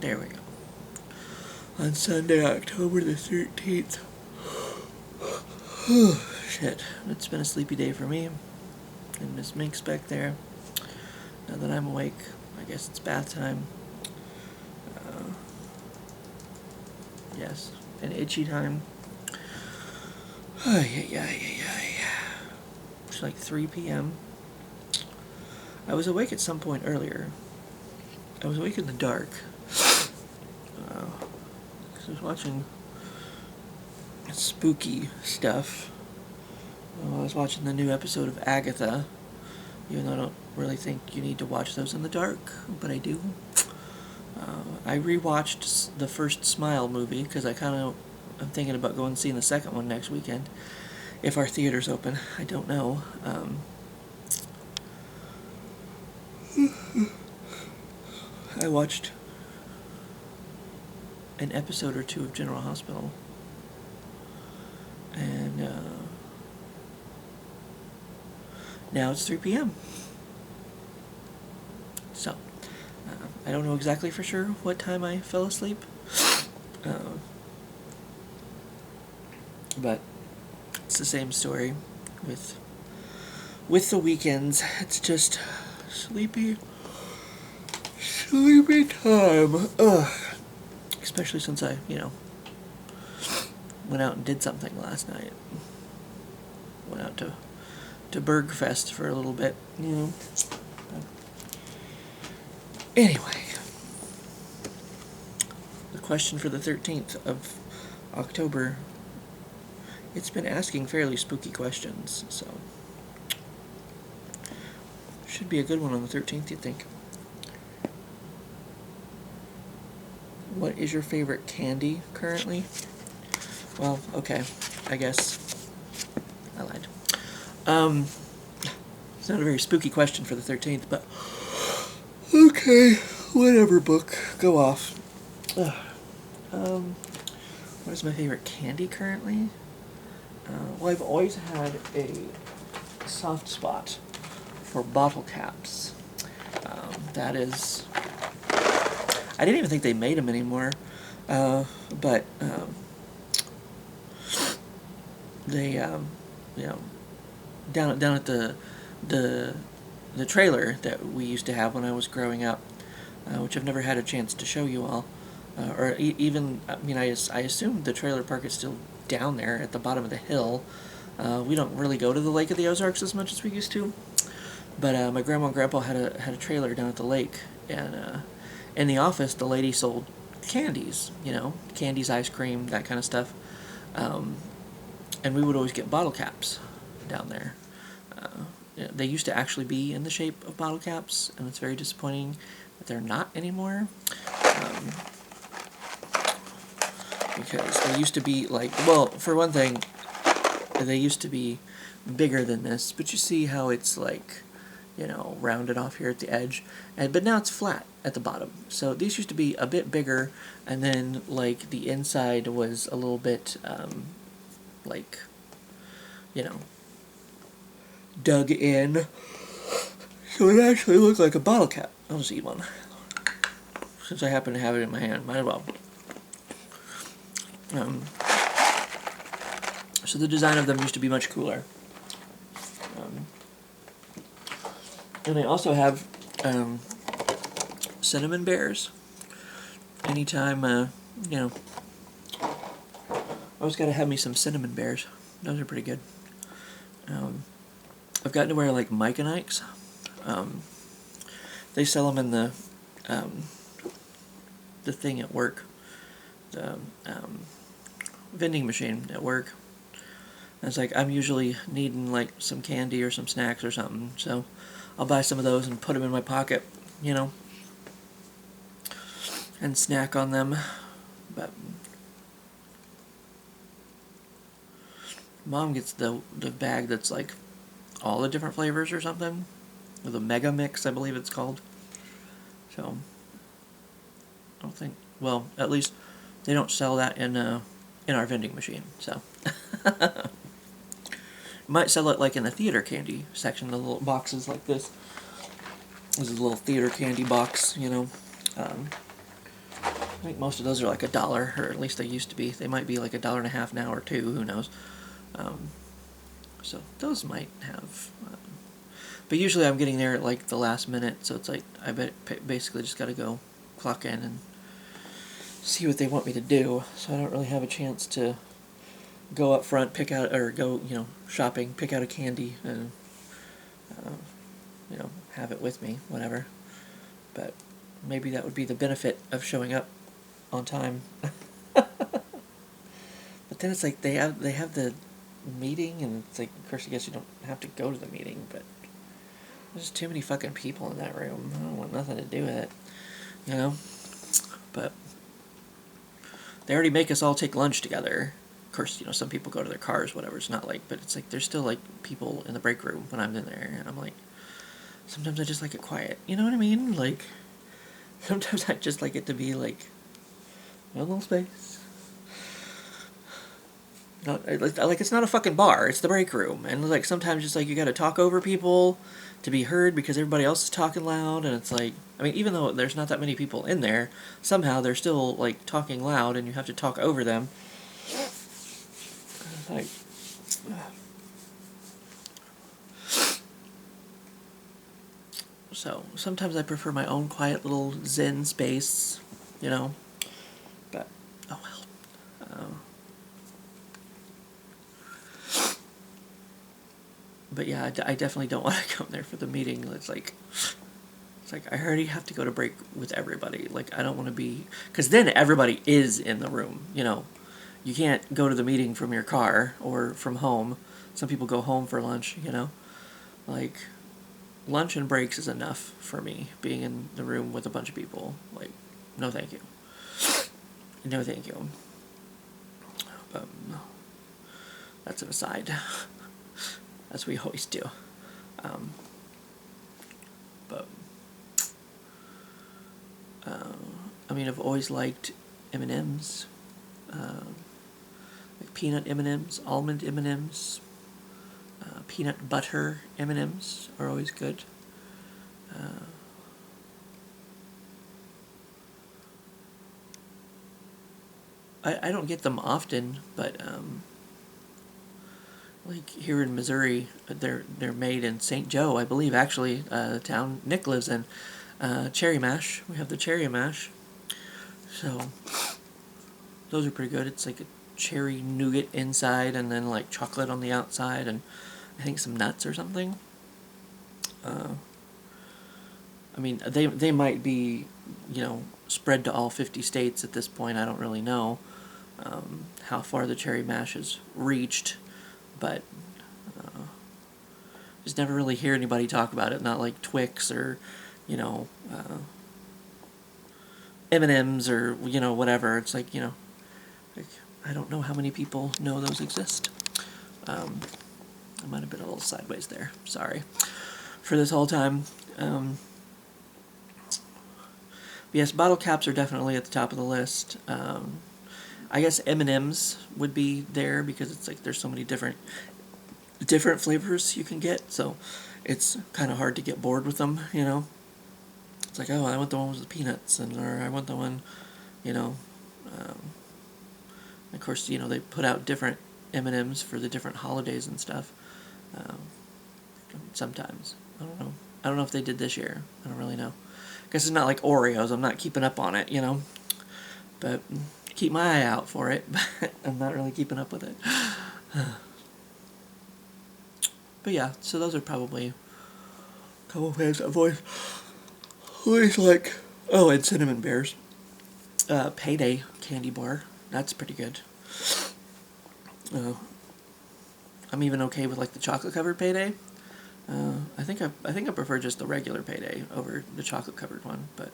There we go. On Sunday, October the 13th. Shit. It's been a sleepy day for me. And Miss Mink's back there. Now that I'm awake, I guess it's bath time. Yes, and itchy time. It's like 3 p.m. I was awake at some point earlier. I was awake in the dark. I was watching spooky stuff. I was watching the new episode of Agatha, even though I don't really think you need to watch those in the dark, but I do. I rewatched the first Smile movie because I'm thinking about going and seeing the second one next weekend, if our theater's open. I don't know. I watched an episode or two of General Hospital, and now it's 3 p.m. So, I don't know exactly for sure what time I fell asleep, but it's the same story with the weekends. It's just sleepy time. Ugh. Especially since I, went out and did something last night. Went out to Bergfest for a little bit, Anyway, the question for the 13th of October, it's been asking fairly spooky questions, so should be a good one on the 13th, you'd think. What is your favorite candy currently? Well, okay, I guess I lied. It's not a very spooky question for the 13th, but okay, whatever, book, go off. What is my favorite candy currently? Well, I've always had a soft spot for bottle caps. That is, I didn't even think they made them anymore, but they, down at the trailer that we used to have when I was growing up, which I've never had a chance to show you all, or even, I assume the trailer park is still down there at the bottom of the hill. We don't really go to the Lake of the Ozarks as much as we used to, but my grandma and grandpa had a trailer down at the lake, and in the office the lady sold candies, candies, ice cream, that kind of stuff, and we would always get bottle caps down there. They used to actually be in the shape of bottle caps, and it's very disappointing that they're not anymore, because they used to be for one thing, they used to be bigger than this, but you see how it's rounded off here at the edge, but now it's flat at the bottom. So these used to be a bit bigger, and then the inside was a little bit dug in, so it actually looked like a bottle cap. I'll just eat one since I happen to have it in my hand. Might as well. So the design of them used to be much cooler. And they also have cinnamon bears. Anytime, I always got to have me some cinnamon bears. Those are pretty good. I've gotten to wear Mike and Ike's. They sell them in the thing at work, the vending machine at work. And it's I'm usually needing some candy or some snacks or something, so I'll buy some of those and put them in my pocket, and snack on them. But Mom gets the bag that's all the different flavors or something, with a mega mix, I believe it's called. So I don't think, well, at least they don't sell that in our vending machine. So might sell it in the theater candy section, the little boxes like this. This is a little theater candy box, I think most of those are like $1, or at least they used to be. They might be like $1.50 now or $2, who knows. So those might have, but usually I'm getting there at like the last minute, so it's like I basically just got to go clock in and see what they want me to do. So I don't really have a chance to go up front, pick out, or go, shopping, pick out a candy, and have it with me, whatever. But maybe that would be the benefit of showing up on time. But then it's like they have the meeting, and it's like, of course, I guess you don't have to go to the meeting, but there's too many fucking people in that room. I don't want nothing to do with it, But they already make us all take lunch together. Of course, some people go to their cars, whatever. It's not like, but it's like there's still like people in the break room when I'm in there, and I'm like, sometimes I just like it quiet. You know what I mean? Like, sometimes I just like it to be like a little space. Not like it's not a fucking bar. It's the break room, and like sometimes just like you got to talk over people to be heard because everybody else is talking loud, and it's like, I mean, even though there's not that many people in there, somehow they're still like talking loud, and you have to talk over them. Like, so sometimes I prefer my own quiet little zen space, But oh well. But yeah, I definitely don't want to come there for the meeting. It's like I already have to go to break with everybody. Like, I don't want to be, because then everybody is in the room. You can't go to the meeting from your car or from home. Some people go home for lunch. Like, lunch and breaks is enough for me. Being in the room with a bunch of people, like, no thank you. No thank you. That's an aside. As we always do. I mean, I've always liked M&Ms, like peanut M&Ms, almond M&Ms, peanut butter M&Ms are always good. I don't get them often, but like here in Missouri, they're made in St. Joe, I believe, actually, the town Nick lives in. Cherry mash. We have the cherry mash. So those are pretty good. It's like a cherry nougat inside, and then like chocolate on the outside, and I think some nuts or something. I mean, they might be, spread to all 50 states at this point. I don't really know how far the cherry mash has reached, but just never really hear anybody talk about it. Not like Twix or, M&Ms or, whatever. It's like, like, I don't know how many people know those exist. I might have been a little sideways there. Sorry for this whole time. Yes, bottle caps are definitely at the top of the list. I guess M&Ms would be there because it's like there's so many different flavors you can get, so it's kind of hard to get bored with them, It's like, oh, I want the one with the peanuts, or I want the one, of course, they put out different M&Ms for the different holidays and stuff. Sometimes. I don't know. I don't know if they did this year. I don't really know. I guess it's not like Oreos. I'm not keeping up on it, But keep my eye out for it, but I'm not really keeping up with it. But yeah, so those are probably a couple of things I've always like. Oh, and Cinnamon Bears. Payday candy bar. That's pretty good. I'm even okay with like the chocolate covered Payday. I think I prefer just the regular Payday over the chocolate covered one, but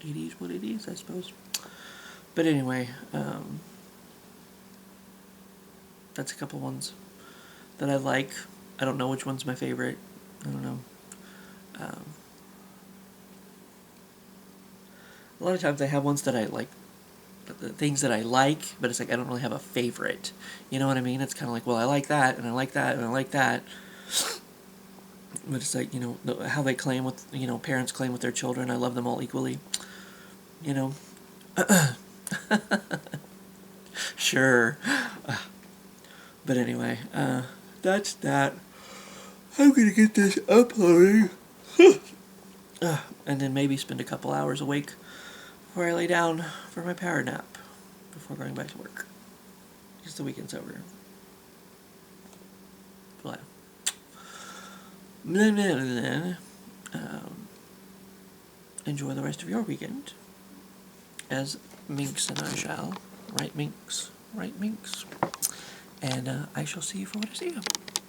it is what it is, I suppose. But anyway, that's a couple ones that I like. I don't know which one's my favorite. I don't know. A lot of times I have ones that I like, the things that I like, but it's like I don't really have a favorite. You know what I mean? It's kind of like, well, I like that, and I like that, and I like that. But it's like, how they claim with, parents claim with their children, I love them all equally. You know, sure. But anyway, that's that. I'm gonna get this uploading. And then maybe spend a couple hours awake before I lay down for my power nap before going back to work. Because the weekend's over. Blah. Blah, blah, blah. Enjoy the rest of your weekend. As Minx and I shall. Right, Minx? Right, Minx? And I shall see you for what I see you.